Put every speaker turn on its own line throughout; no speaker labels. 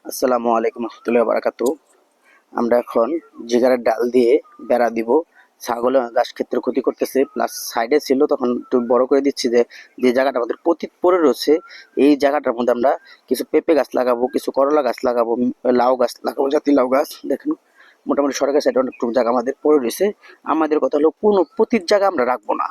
আসসালামু আলাইকুম রহমতুল্লাহি ওয়া বারাকাতুহু। আমরা এখন জিগারের ডাল দিয়ে বেড়া দিব। ছাগল ঘাস ক্ষেত্রে ক্ষতি করতেছে, প্লাস সাইডে ছিল তখন একটু বড় করে দিচ্ছি যে যে জায়গাটা আমাদের পতিত পড়ে রয়েছে এই জায়গাটার মধ্যে আমরা কিছু পেঁপে গাছ লাগাবো, কিছু করলা গাছ লাগাবো, লাউ গাছ লাগাবো, জাতি লাউ গাছ। দেখেন মোটামুটি সরকারি সাইডে অনেকটুকু জায়গা আমাদের পড়ে রয়েছে। আমাদের কথা হলো কোনো পতিত জায়গা আমরা রাখবো না।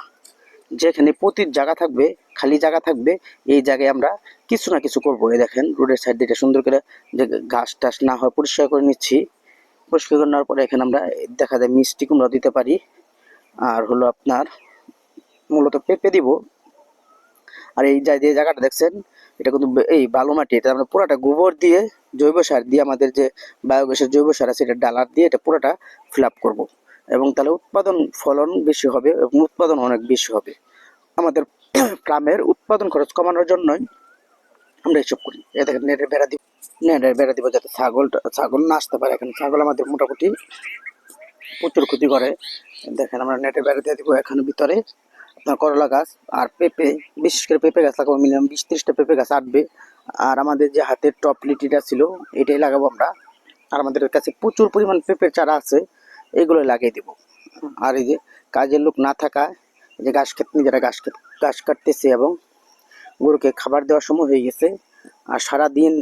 যেখানে পতিত জায়গা থাকবে, খালি জায়গা থাকবে, এই জায়গায় আমরা কিছু না কিছু করবো। এই দেখেন রোডের সাইড দিয়ে সুন্দর করে যে ঘাস টাস না হয় পরিষ্কার করে নিচ্ছি। পরিষ্কার করে নেওয়ার পরে এখানে আমরা দেখা যায় মিষ্টি কুমড়া দিতে পারি, আর হলো আপনার মূলত পেঁপে দিব। আর এই যে জায়গাটা দেখছেন এটা কিন্তু এই বালু মাটি, এটা আমরা পুরোটা গোবর দিয়ে জৈব সার দিয়ে আমাদের যে বায়োগ্যাসের জৈব সার আছে এটা ডালার দিয়ে এটা পুরোটা ফিল আপ করবো, এবং তাহলে উৎপাদন ফলন বেশি হবে এবং উৎপাদন অনেক বেশি হবে। আমাদের গ্রামের উৎপাদন খরচ কমানোর জন্যই আমরা এসব করি। এ দেখেন নেটের বেড়া দিব যাতে ছাগল না আসতে পারে। এখানে ছাগল আমাদের মোটামুটি প্রচুর ক্ষতি করে। দেখেন আমরা নেটের বেড়া দিয়ে দিব এখানে ভিতরে। আপনার করলা গাছ আর পেঁপে, বিশেষ করে পেঁপে গাছ লাগাবো, মিনিমাম 20-30টা পেঁপে গাছ আটবে। আর আমাদের যে হাতের টপ লিটিটা ছিল এটাই লাগাবো আমরা। আর আমাদের কাছে প্রচুর পরিমাণ পেঁপের চারা আছে, এগুলো লাগিয়ে দিব। আর এই যে কাজের লোক না থাকায় যে নিজেরা ঘাস কাটতেছে এবং গরুকে খাবার দেওয়ার সময় হয়ে গেছে। আর সারাদিন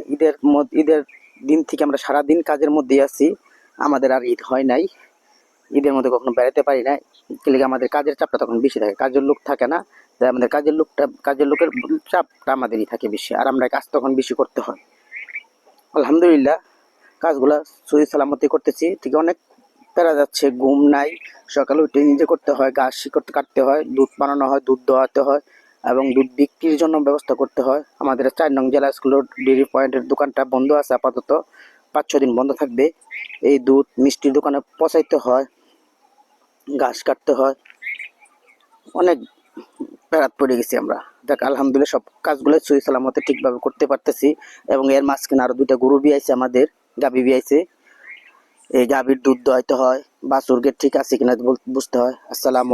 ঈদের দিন থেকে আমরা সারাদিন কাজের মধ্যেই আছি। আমাদের আর ঈদ হয় নাই, ঈদের মধ্যে কখনো বেড়াতে পারি না। কিন্তু আমাদের কাজের চাপটা তখন বেশি থাকে, কাজের লোক থাকে না, তাই আমাদের কাজের লোকের চাপটা আমাদেরই থাকে বেশি, আর আমরা কাজ তখন বেশি করতে হয়। আলহামদুলিল্লাহ কাজগুলা সহি সালামতি করতেছি, ঠিক অনেক প্যারা যাচ্ছে, ঘুম নাই, সকালে উঠে নিজে করতে হয়, ঘাস কাটতে হয়, দুধ বানানো হয়, দুধ দোয়াতে হয় এবং দুধ বিক্রির জন্য ব্যবস্থা করতে হয়। আমাদের 4 নং জেলা স্কুলের ডেইরি পয়েন্টের দোকানটা বন্ধ আছে আপাতত, 5-6 দিন বন্ধ থাকবে। এই দুধ মিষ্টির দোকানে পচাইতে হয়, ঘাস কাটতে হয়, অনেক প্যারাত পড়ে গেছি আমরা। দেখ আলহামদুলিল্লাহ সব কাজগুলো সহি সালামতে ঠিকভাবে করতে পারতেছি। এবং এর মাঝখানে আরো 2টা গরু বিয়াইছে, আমাদের গাভী বিয়াইছে। এই গাভীর দুধ দোয়াইতে হয়, বাছুরকে ঠিক আছে কিনা বুঝতে হয়। আসসালাম।